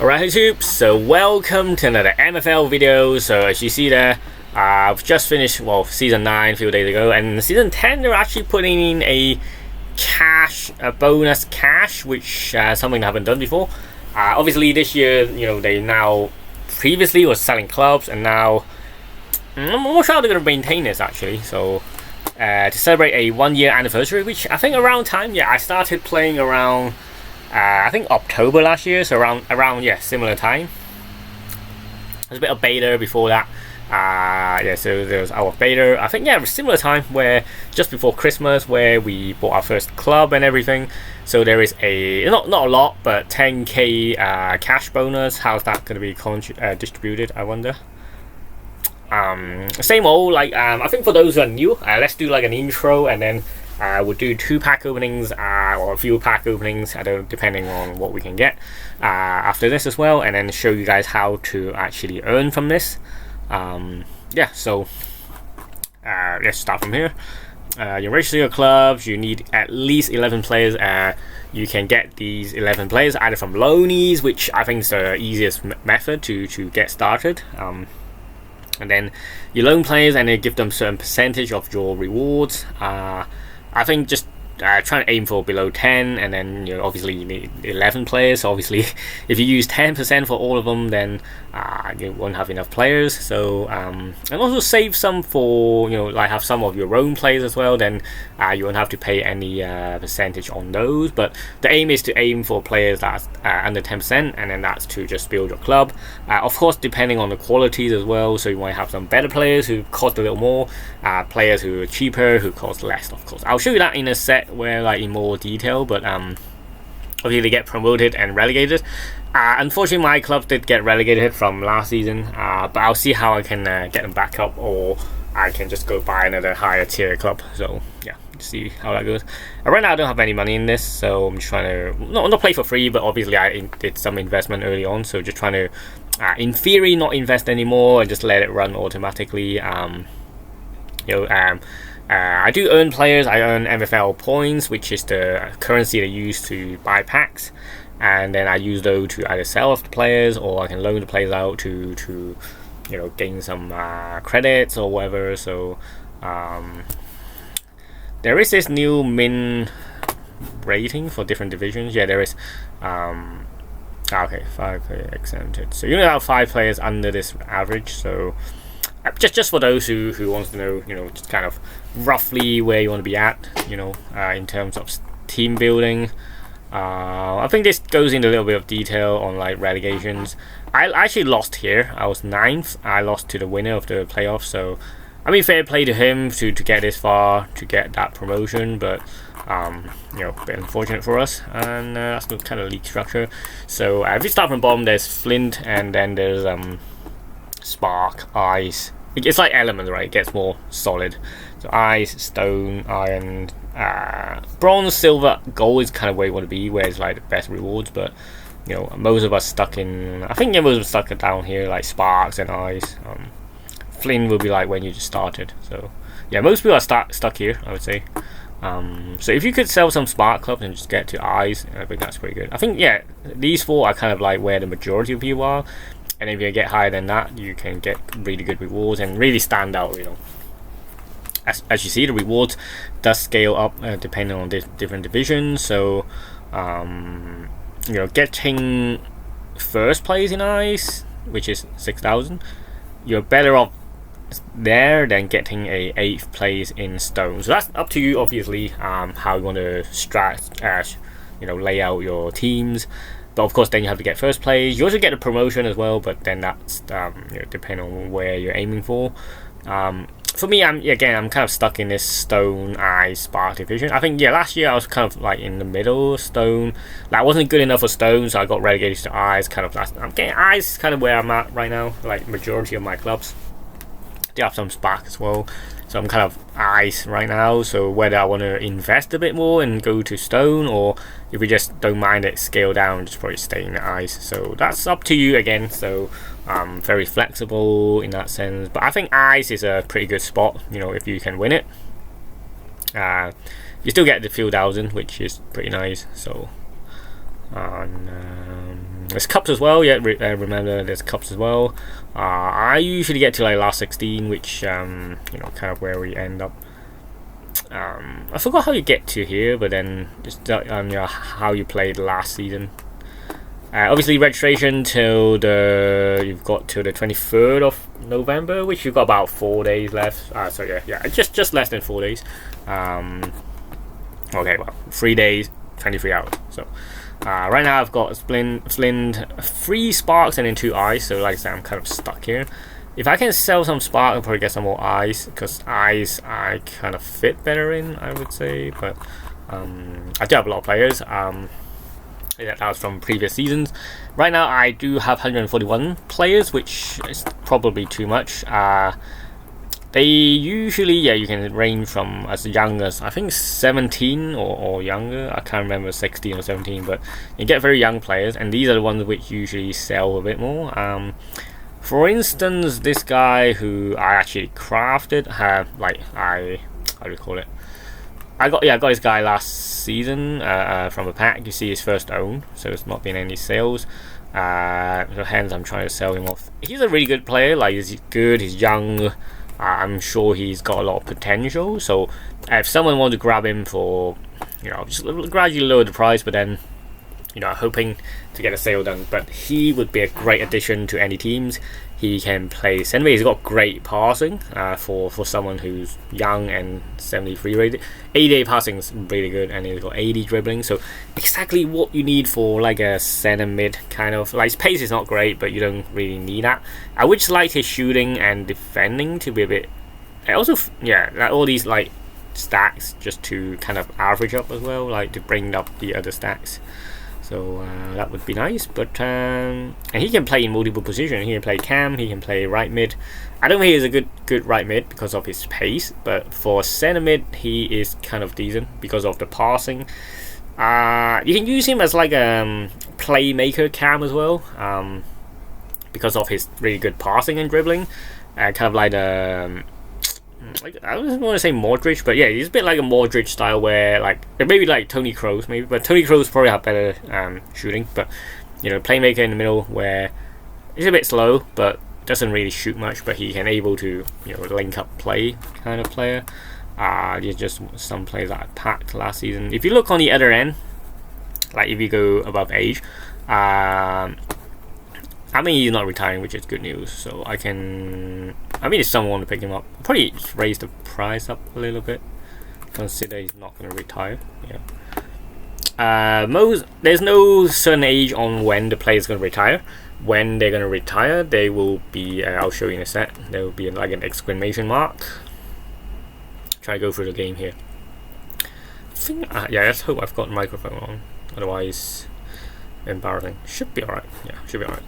Alright YouTube, so welcome to another MFL video. So as you see there, I've just finished, season 9 a few days ago, and season 10 they're actually putting in a bonus cash, which something I haven't done before. Obviously this year, they now previously was selling clubs, and now I'm not sure how they're going to maintain this actually. So to celebrate a 1-year anniversary, which I think around time, I started playing around I think October last year, so around similar time. There's a bit of beta before that. So there was our beta. I think similar time, where just before Christmas, where we bought our first club and everything. So there is a not a lot, but 10k cash bonus. How's that going to be distributed, I wonder? Same old, I think for those who are new, let's do like an intro, and then we'll do 2 pack openings or a few pack openings, depending on what we can get after this as well, and then show you guys how to actually earn from this. So let's start from here. You register your clubs. You need at least 11 players. You can get these 11 players either from loanees, which I think is the easiest method to get started. And then you loan players, and they give them certain percentage of your rewards. I think just trying to aim for below 10, and then obviously you need 11 players. So obviously if you use 10% for all of them, then you won't have enough players. So and also save some for have some of your own players as well, then you won't have to pay any percentage on those. But the aim is to aim for players that's under 10%, and then that's to just build your club, of course depending on the qualities as well. So you might have some better players who cost a little more, players who are cheaper who cost less. Of course I'll show you that in a set where in more detail, but obviously they get promoted and relegated. Unfortunately my clubs did get relegated from last season, but I'll see how I can get them back up, or I can just go buy another higher tier club. So see how that goes. Right now I don't have any money in this, so I'm just trying to not play for free, but obviously I did some investment early on, so just trying to in theory not invest anymore and just let it run automatically. I do earn players. I earn MFL points, which is the currency they use to buy packs, and then I use those to either sell off the players, or I can loan the players out to gain some credits or whatever. So there is this new min rating for different divisions. There is. Okay, 5 players exempted. So you only have 5 players under this average. So just for those who wants to know, just kind of roughly where you want to be at, in terms of team building. I think this goes into a little bit of detail on relegations. I actually lost here. I was 9th. I lost to the winner of the playoffs. So I mean, fair play to him to get this far, to get that promotion, but a bit unfortunate for us. And that's the kind of league structure. So if you start from bottom, there's Flint, and then there's Spark, Ice. It's like elements, right? It gets more solid. So Ice, Stone, Iron, Bronze, Silver, Gold is kind of where you want to be, where it's the best rewards. But most of us stuck in. I think most of us stuck down here, like Sparks and Ice. Flint will be when you just started. So most people are stuck here, I would say. So if you could sell some Spark clubs and just get to Ice, I think that's pretty good. I think these 4 are kind of where the majority of people are. And if you get higher than that, you can get really good rewards and really stand out. As you see, the rewards does scale up depending on the different divisions. So getting first place in Ice, which is 6,000, you're better off there than getting a 8th place in Stone. So that's up to you, obviously, how you want to lay out your teams. But of course, then you have to get first place. You also get a promotion as well, but then that's depending on where you're aiming for. For me, I'm kind of stuck in this Stone, Ice, Spark division. I think last year I was kind of in the middle. Stone, I wasn't good enough for Stone, so I got relegated to Ice. I'm getting Ice, kind of where I'm at right now. Majority of my clubs, they have some Spark as well. So I'm kind of Ice right now. So whether I want to invest a bit more and go to Stone, or if we just don't mind it, scale down, just probably stay in the Ice. So that's up to you again. So very flexible in that sense. But I think Ice is a pretty good spot. If you can win it, you still get the few thousand, which is pretty nice. So There's cups as well. Yeah, remember there's cups as well. I usually get to like last 16, which kind of where we end up. I forgot how you get to here, but then just how you played last season. Obviously registration you've got till the 23rd of November, which you've got about 4 days left. So yeah, just less than 4 days. Okay, well, 3 days, 23 hours. So right now I've got Splint, 3 sparks and then 2 eyes. So like I said, I'm kind of stuck here. If I can sell some spark, I'll probably get some more eyes, because eyes I kind of fit better in, I would say. But I do have a lot of players. That was from previous seasons. Right now I do have 141 players, which is probably too much. They usually, you can range from as young as I think 17 or younger. I can't remember 16 or 17, but you get very young players, and these are the ones which usually sell a bit more. For instance, this guy who I actually crafted, how do you call it? I got this guy last season from a pack. You see his first own, so it's not been any sales. So hence I'm trying to sell him off. He's a really good player. Like, he's good. He's young. I'm sure he's got a lot of potential. So if someone wants to grab him for, just gradually lower the price, but then, hoping to get a sale done. But he would be a great addition to any teams. He can play center. He's got great passing for someone who's young and 73 rated. 88 passing is really good, and he's got 80 dribbling. So exactly what you need for like a center mid kind of. Like, his pace is not great, but you don't really need that. I would just like his shooting and defending to be a bit. Also, like all these like stacks just to kind of average up as well, like to bring up the other stacks. So that would be nice, but and he can play in multiple positions. He can play cam, he can play right mid. I don't think he's a good right mid because of his pace, but for center mid he is kind of decent because of the passing. You can use him as like a playmaker cam as well, because of his really good passing and dribbling. Kind of like I don't want to say Modric, but yeah, he's a bit like a Modric style, where like maybe like Tony Kroos, maybe, but Tony Kroos probably have better shooting. But playmaker in the middle, where he's a bit slow, but doesn't really shoot much, but he can able to link up play kind of player. There's just some players that I packed last season. If you look on the other end, like if you go above age, I mean, he's not retiring, which is good news. So I mean, if someone want to pick him up, I'll probably raise the price up a little bit. Consider he's not going to retire. There's no certain age on when the player is going to retire. When they're going to retire, they will be. I'll show you in a sec. There will be like an exclamation mark. Try to go through the game here. I think. Let's hope I've got the microphone on. Otherwise, embarrassing. Should be alright. Yeah, should be alright.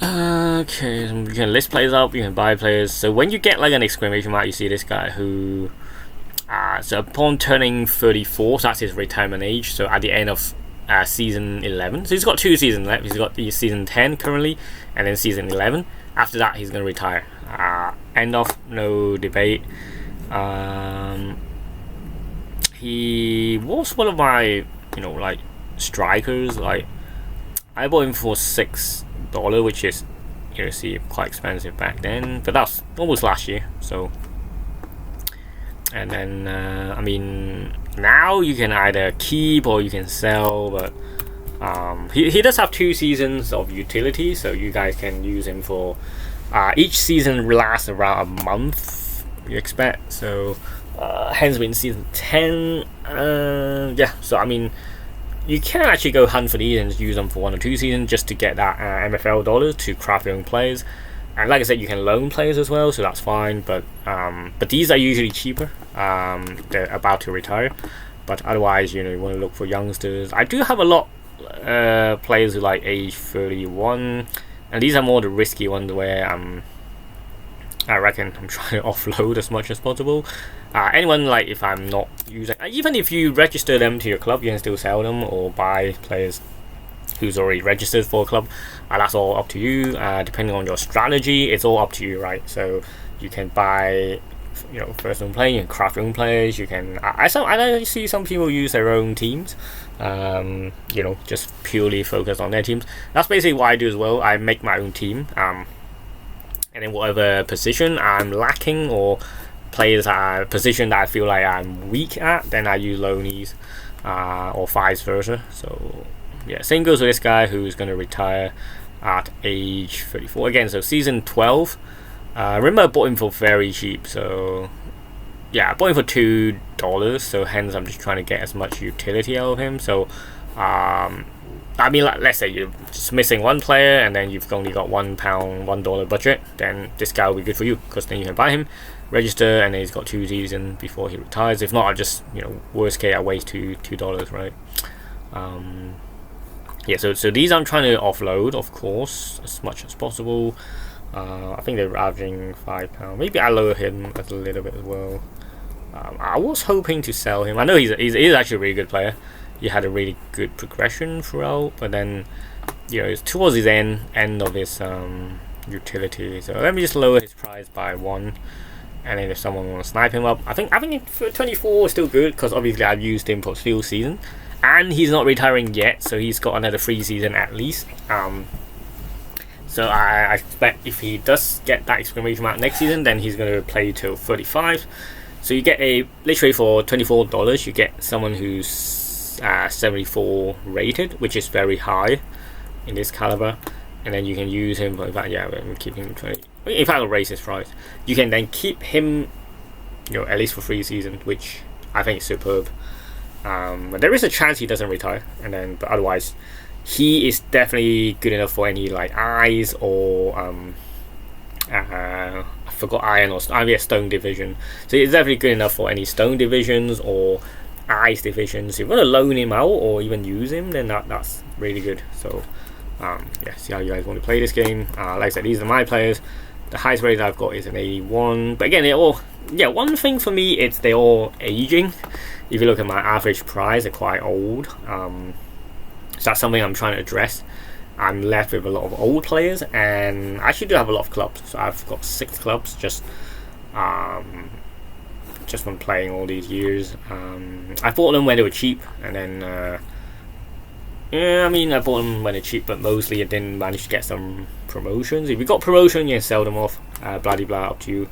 Okay, so you can list players up, you can buy players. So when you get like an exclamation mark, you see this guy who so upon turning 34, so that's his retirement age, so at the end of season 11, so he's got 2 seasons left. He's got the season 10 currently, and then season 11. After that he's going to retire. End of, no debate. He was one of my like strikers. Like, I bought him for $6, which is quite expensive back then, but that's almost last year. So, and then I mean, now you can either keep or you can sell, but he does have 2 seasons of utility, so you guys can use him for each season lasts around a month, you expect. So hence we're in season 10. So I mean, you can actually go hunt for these and just use them for 1 or 2 seasons just to get that MFL dollars to craft your own players. And like I said, you can loan players as well, so that's fine. But these are usually cheaper. They're about to retire, but otherwise, you want to look for youngsters. I do have a lot players who like age 31, and these are more the risky ones where I reckon I'm trying to offload as much as possible. Anyone, like, if I'm not using, even if you register them to your club, you can still sell them or buy players who's already registered for a club. That's all up to you. Depending on your strategy, it's all up to you, right? So you can buy first own play, you can craft your own players. You can. I see some people use their own teams. Just purely focus on their teams. That's basically what I do as well. I make my own team. And then whatever position I'm lacking or players are position that I feel like I'm weak at, then I use loanies, or vice versa. So yeah, same goes with this guy who's going to retire at age 34 again. So season 12. Remember I bought him for very cheap. So yeah, I bought him for $2. So hence I'm just trying to get as much utility out of him. So let's say you're just missing one player and then you've only got $1 budget, then this guy will be good for you because then you can buy him, register, and then he's got 2 seasons before he retires. If not, I just worst case I waste $2, right? So these I'm trying to offload, of course, as much as possible. I think they're averaging £5. Maybe I lower him a little bit as well. I was hoping to sell him. I know he's actually a really good player. He had a really good progression throughout, but then it's towards his end of his utility. So let me just lower his price by 1, and then if someone wants to snipe him up, I think for 24 is still good because obviously I've used him for 3 season, and he's not retiring yet, so he's got another 3 season at least. So I expect if he does get that exclamation mark next season, then he's going to play till 35. So you get literally for $24, you get someone who's 74 rated, which is very high in this caliber, and then you can use him. In fact, we're keeping him 20. In fact, I'll raise his price. You can then keep him, at least for 3 seasons, which I think is superb. But there is a chance he doesn't retire, but otherwise, he is definitely good enough for any like eyes or I forgot iron or stone division. So he's definitely good enough for any stone divisions or ice divisions. If you want to loan him out or even use him, then that's really good. So see how you guys want to play this game. Like I said, these are my players. The highest rating I've got is an 81. But again, they're all one thing for me, it's they're all aging. If you look at my average price, they're quite old. So that's something I'm trying to address. I'm left with a lot of old players, and I actually do have a lot of clubs. So I've got 6 clubs just from playing all these years. I bought them when they were cheap, and then I bought them when they're cheap, but mostly I didn't manage to get some promotions. If you got promotion, you can sell them off. Blah blah, up to you.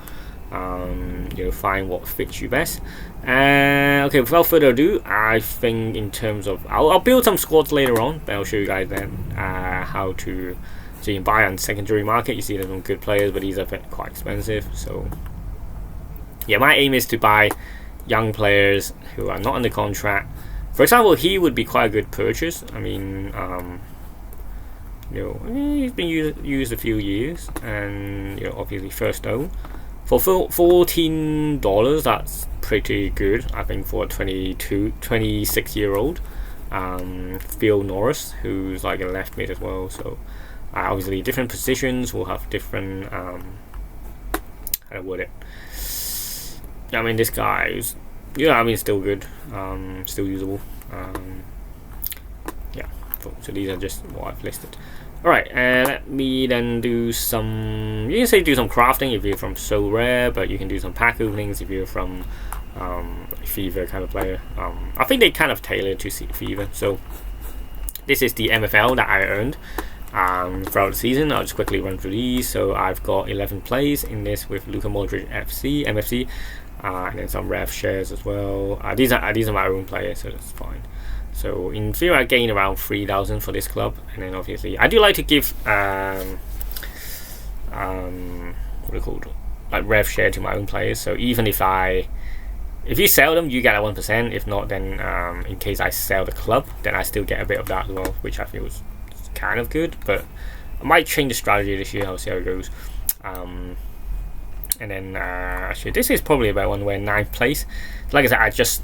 Find what fits you best. Okay, without further ado, I think in terms of I'll build some squads later on, but I'll show you guys then how to. So you can buy on secondary market. You see there's some good players, but these are quite expensive. So yeah, my aim is to buy young players who are not under contract. For example, he would be quite a good purchase. I mean, he's been used a few years, and obviously first own. For $14, that's pretty good, I think, for a 26-year-old. Phil Norris, who's like a left mid as well. So obviously different positions will have different how to word it. This guy is still good, still usable. So these are just what I've listed. Alright, let me then do some. You can say do some crafting if you're from So Rare, but you can do some pack openings if you're from Fever kind of player. I think they kind of tailored to Fever. So this is the MFL that I earned throughout the season. I'll just quickly run through these. So I've got 11 plays in this with Luka Modric MFC, and then some ref shares as well. These are my own players, so that's fine. So in theory, I gain around 3,000 for this club, and then obviously I do like to give what are they called, like rev share to my own players. So even if you sell them, you get a 1%. If not, then in case I sell the club, then I still get a bit of that as well, which I feel is kind of good. But I might change the strategy this year. I'll see how it goes. And then actually, this is probably about one where 9th place. Like I said, I just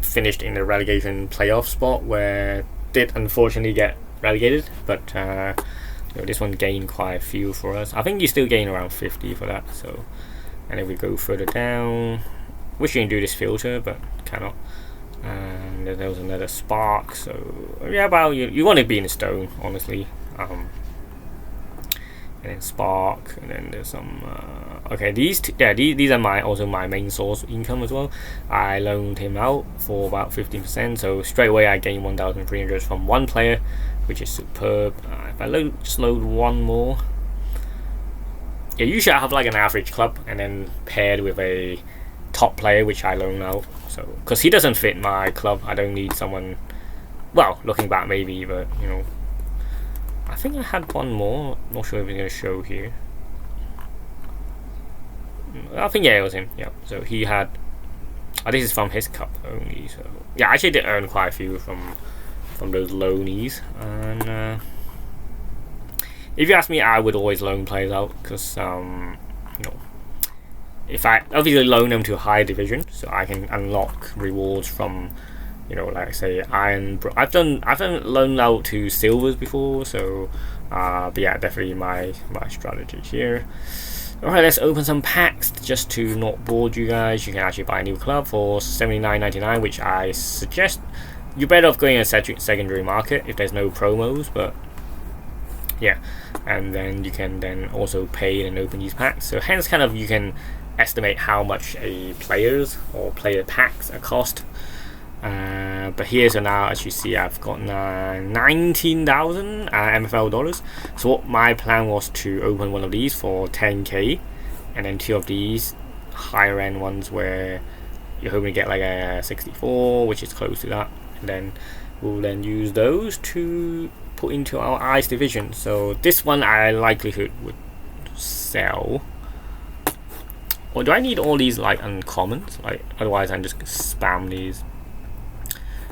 finished in the relegation playoff spot where did unfortunately get relegated, but this one gained quite a few for us. I think you still gain around 50 for that. So, and if we go further down, wish you can do this filter, but cannot. And then there was another spark. So yeah, well, you want to be in stone, honestly. and then Spark, and then there's some. Okay, these these are my main source of income as well. I loaned him out for about 15%, so straight away I gained 1,300 from one player, which is superb. If I just load one more. Yeah, usually I have like an average club and then paired with a top player which I loan out. So because he doesn't fit my club, I don't need someone. Well, looking back maybe, but you know, I think I had one more. Not sure if it's gonna show here. I think yeah, it was him. Yeah, so he had. This is from his cup only. So yeah, I actually did earn quite a few from those loanees. And if you ask me, I would always loan players out because you know, if I obviously loan them to a higher division, so I can unlock rewards from, you know, like say iron. I've done loan out to silvers before, so but yeah, definitely my strategy here. Alright, let's open some packs just to not bore you guys. You can actually buy a new club for $79.99, which I suggest you're better off going in a secondary market if there's no promos, but yeah, and then you can then also pay and open these packs. So hence kind of you can estimate how much a players or player packs are cost. But here, so now as you see, I've got 19,000 MFL dollars. So what my plan was to open one of these for 10k, and then two of these higher end ones where you're hoping to get like a 64, which is close to that, and then we'll then use those to put into our ice division. So this one I likelihood would sell. Or do I need all these like uncommons? Like otherwise I'm just spam these.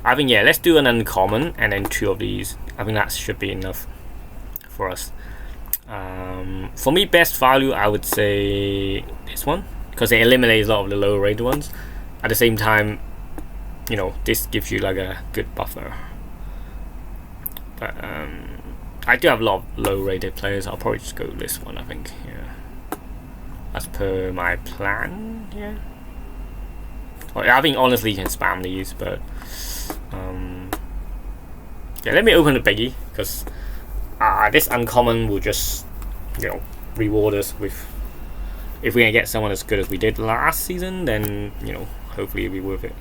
I think yeah, let's do an uncommon and then two of these. I think that should be enough for us. For me, best value I would say this one because it eliminates a lot of the lower rated ones. At the same time, you know, this gives you like a good buffer. But I do have a lot of low rated players. I'll probably just go with this one. I think yeah, as per my plan. Yeah. I think honestly you can spam these, but yeah, let me open the biggie because this uncommon will just, you know, reward us with, if we can get someone as good as we did last season, then you know, hopefully it'll be worth it.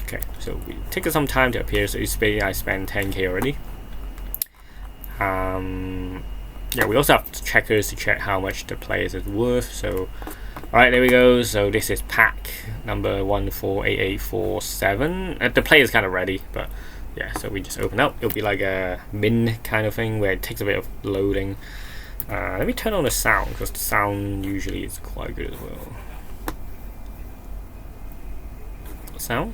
Okay, so we take some time to appear. So I spent 10k already. Yeah, we also have checkers to check how much the players is worth. So alright, there we go. So this is pack number 148847. The player is kind of ready, but yeah, so we just open up. It'll be like a min kind of thing where it takes a bit of loading. Let me turn on the sound because the sound usually is quite good as well. Sound?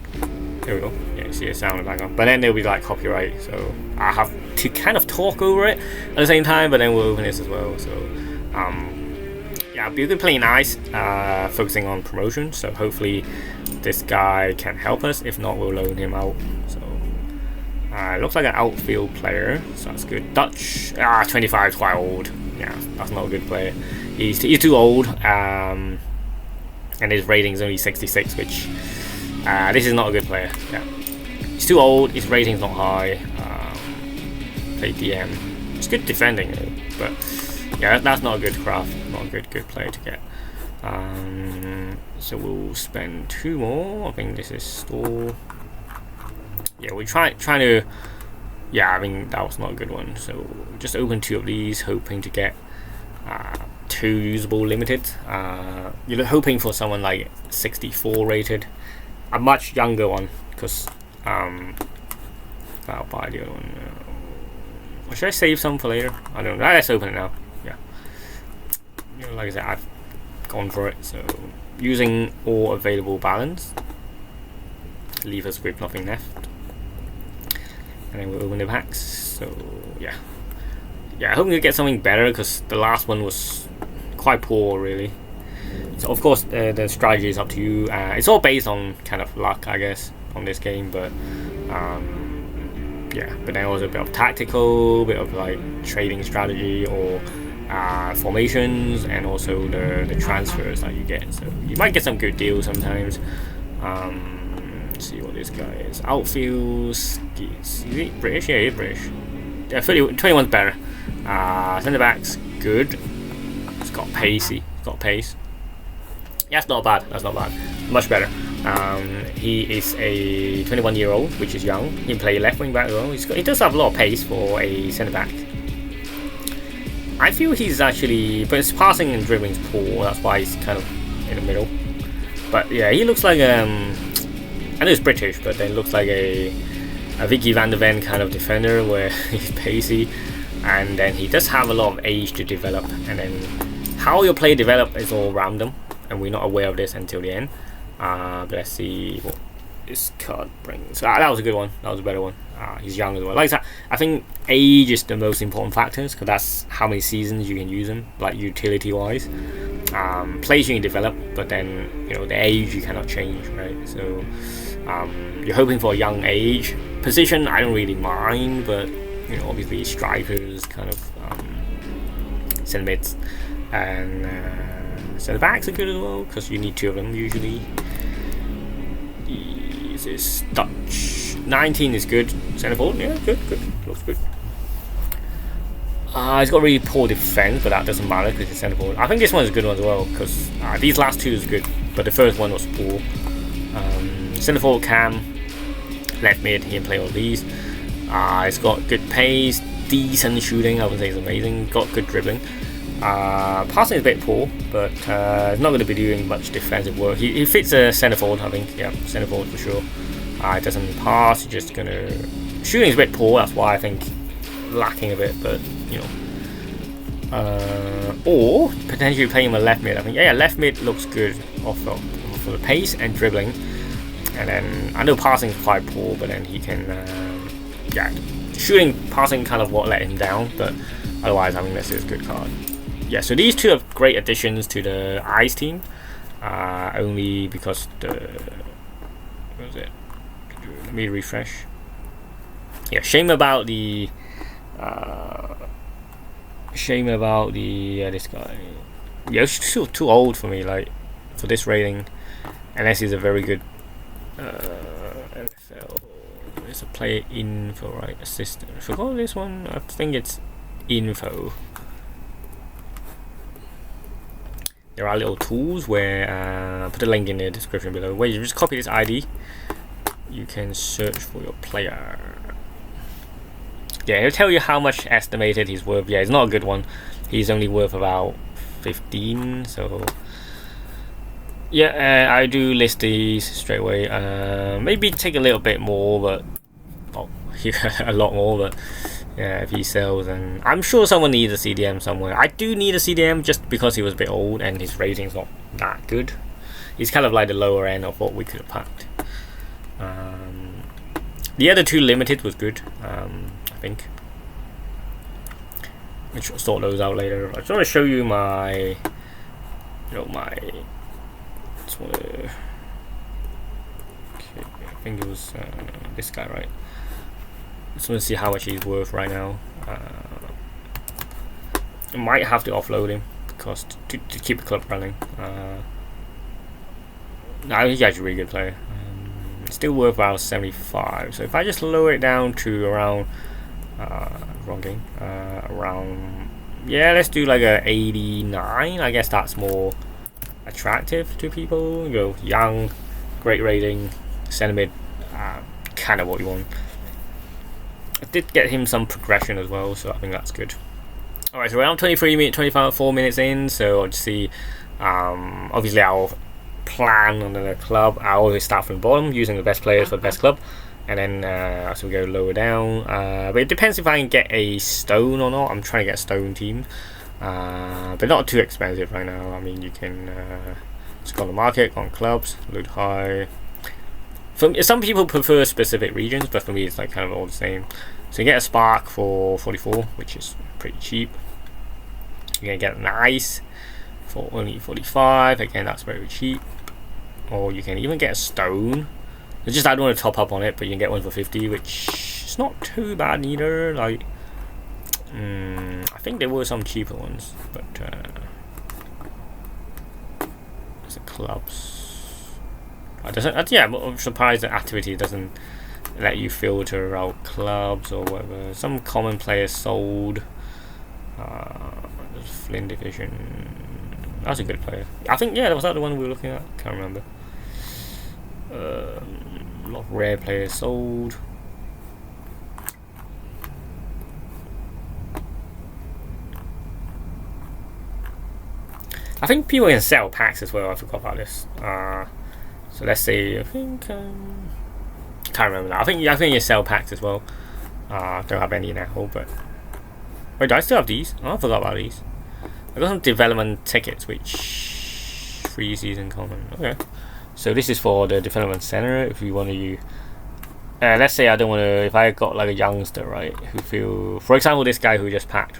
There we go. Yeah, you see the sound in the background. But then there'll be like copyright, so I have to kind of talk over it at the same time, but then we'll open this as well. So yeah, we'll be playing nice, focusing on promotion, so hopefully this guy can help us. If not, we'll loan him out. So looks like an outfield player, so that's good. Dutch, 25 is quite old. Yeah, that's not a good player. He's too old, and his rating is only 66, which this is not a good player. Yeah, he's too old. His rating's not high. Play DM. It's good defending, but yeah, that's not a good craft. Not a good player to get. So we'll spend 2 more. I think this is store. Yeah, we're trying to. Yeah, I mean that was not a good one. So just open 2 of these, hoping to get 2 usable limited. You're hoping for someone like 64 rated, a much younger one, because I'll buy the other one. Or should I save some for later? I don't know. Let's open it now. Yeah. You know, like I said, I've gone for it. So using all available balance, leave us with nothing left. And then we'll open the packs. So yeah, I hope we get something better because the last one was quite poor, really. So of course the strategy is up to you. It's all based on kind of luck, I guess, on this game. But yeah, but then also a bit of tactical, bit of like trading strategy or formations, and also the transfers that you get. So you might get some good deals sometimes. Let's see what this guy is. Outfields. Is he British? Yeah, he's British. Yeah, 21's better. Centre backs, good. got pacey. Got pace. Yeah, that's not bad. That's not bad. Much better. He is a 21-year-old, which is young. He can play left wing back as well. He does have a lot of pace for a centre back. I feel he's actually, but his passing and dribbling is poor. That's why he's kind of in the middle. But yeah, he looks like I know he's British, but then looks like a Vicky van der Ven kind of defender where he's pacey, and then he does have a lot of age to develop. And then how your player develop is all random, and we're not aware of this until the end. But let's see what this card brings. That was a good one. That was a better one. He's young as well. Like I think age is the most important factors, because that's how many seasons you can use him, like utility wise. Players you can develop, but then the age you cannot change, right? So you're hoping for a young age. Position I don't really mind, but obviously strikers, kind of centre mids, and centre backs are good as well, because you need two of them usually. This is Dutch. 19 is good. Centre forward, yeah, good. Looks good. He's got really poor defense, but that doesn't matter because he's centre forward. I think this one is a good one as well, because these last two is good, but the first one was poor. Centre forward cam, left mid, he can play all these. He's got good pace, decent shooting. I wouldn't say it's amazing. Got good dribbling. Passing is a bit poor, but he's not going to be doing much defensive work. He fits a centre forward, I think. Yeah, centre forward for sure. He doesn't pass. He's just gonna. Shooting is a bit poor. That's why I think lacking a bit. But or potentially playing him a left mid. I think left mid looks good for the pace and dribbling. And then I know passing is quite poor, but then he can shooting, passing kind of what let him down. But otherwise, I think this is a good card. Yeah, so these two are great additions to the Ice team. Only because what was it? Let me refresh. Yeah, shame about the this guy. Yeah, he's still too old for me, like for this rating, unless he's a very good MFL. There's a player info, right? Assistant. I forgot this one. I think it's info. There are little tools where I'll put a link in the description below, where you just copy this ID. You can search for your player. Yeah, it'll tell you how much estimated he's worth. Yeah, it's not a good one. He's only worth about 15. So yeah, I do list these straight away. Maybe take a little bit more, but a lot more. But yeah, if he sells, and I'm sure someone needs a CDM somewhere. I do need a CDM just because he was a bit old and his rating's not that good. He's kind of like the lower end of what we could have packed. The other two limited was good, I think. Which I'll sort those out later. I just want to show you my, just want to. Okay, I think it was this guy, right? Just want to see how much he's worth right now. I might have to offload him because to keep the club running. No, he's actually a really good player. Still worth about 75. So if I just lower it down to around around, let's do like a 89. I guess that's more attractive to people. Young, great rating, centre mid, kind of what you want. I did get him some progression as well, so I think that's good. Alright, so around 24 minutes in, so I'll just see. Obviously I'll plan on the club. I always start from the bottom, using the best players for the best club, and then as we go lower down, but it depends if I can get a stone or not. I'm trying to get a stone team, but not too expensive right now. I mean, you can just go on the market, go on clubs, loot high. Some people prefer specific regions, but for me it's like kind of all the same. So you get a spark for 44, which is pretty cheap. You're gonna get an ice for only 45. Again, that's very cheap. Or you can even get a stone. It's just I don't want to top up on it, but you can get one for 50, which is not too bad either. Like, I think there were some cheaper ones, but there's the clubs. I'm surprised that activity doesn't let you filter out clubs or whatever. Some common players sold. Flynn Division. That's a good player. I think, yeah, was that the one we were looking at? Can't remember. A lot of rare players sold. I think people can sell packs as well. I forgot about this. So let's say, I think can't remember now. I think you sell packs as well. Don't have any now, but wait, do I still have these? Oh, I forgot about these. I got some development tickets, which 3 season common. Okay, so this is for the development center. If you want to use, let's say I don't want to. If I got like a youngster, right, who feel, for example, this guy who just packed,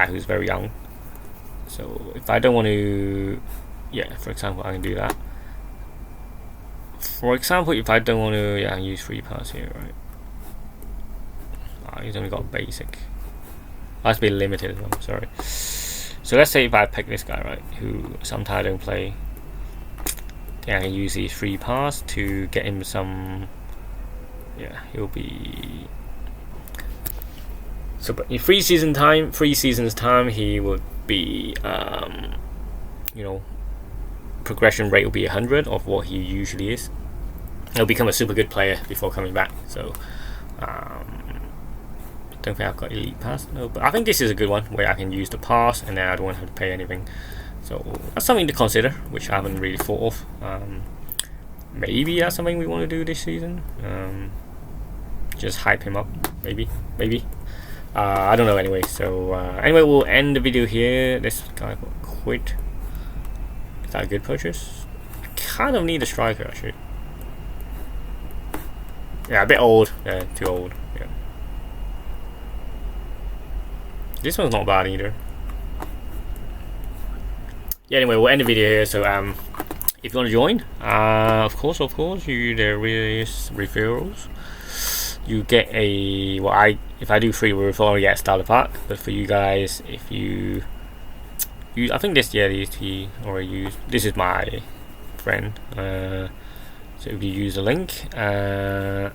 who's very young. So if I don't want to, yeah, for example, I can do that. For example, if I don't want to, yeah, I use free pass here, right? He's only got basic. Has to be limited as well. Sorry. So let's say if I pick this guy, right, who sometimes I don't play, then I can use these free pass to get him some. Yeah, he'll be. So, but in 3 seasons time, he would be, you know, progression rate will be 100 of what he usually is. He'll become a super good player before coming back. So, don't think I've got elite pass. No, but I think this is a good one where I can use the pass and then I don't have to pay anything. So that's something to consider, which I haven't really thought of. Maybe that's something we want to do this season. Just hype him up, maybe. I don't know anyway. So anyway, we'll end the video here. This guy got quit. Is that a good purchase? I kind of need a striker actually. Yeah, a bit old. Yeah, too old. Yeah. This one's not bad either. Yeah, anyway, we'll end the video here. So if you want to join, of course, there is referrals. You get a if I do free referral, I get a starter pack. But for you guys, if you use, I think this he already used. This is my friend. So if you use the link, okay,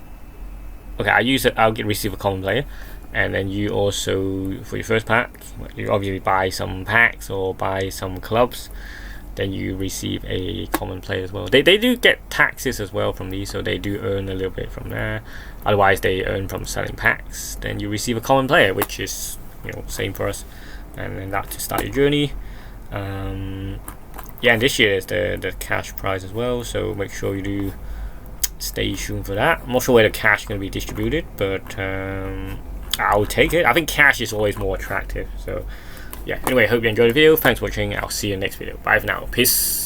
I use it. I'll receive a common player, and then you also for your first pack, you obviously buy some packs or buy some clubs. Then you receive a common player as well. They do get taxes as well from these, so they do earn a little bit from there. Otherwise, they earn from selling packs. Then you receive a common player, which is, you know, same for us. And then that to start your journey. Yeah, and this year is the cash prize as well. So make sure you do stay tuned for that. I'm not sure where the cash is going to be distributed, but I'll take it. I think cash is always more attractive. So yeah, anyway, hope you enjoyed the video. Thanks for watching. I'll see you in the next video. Bye for now. Peace.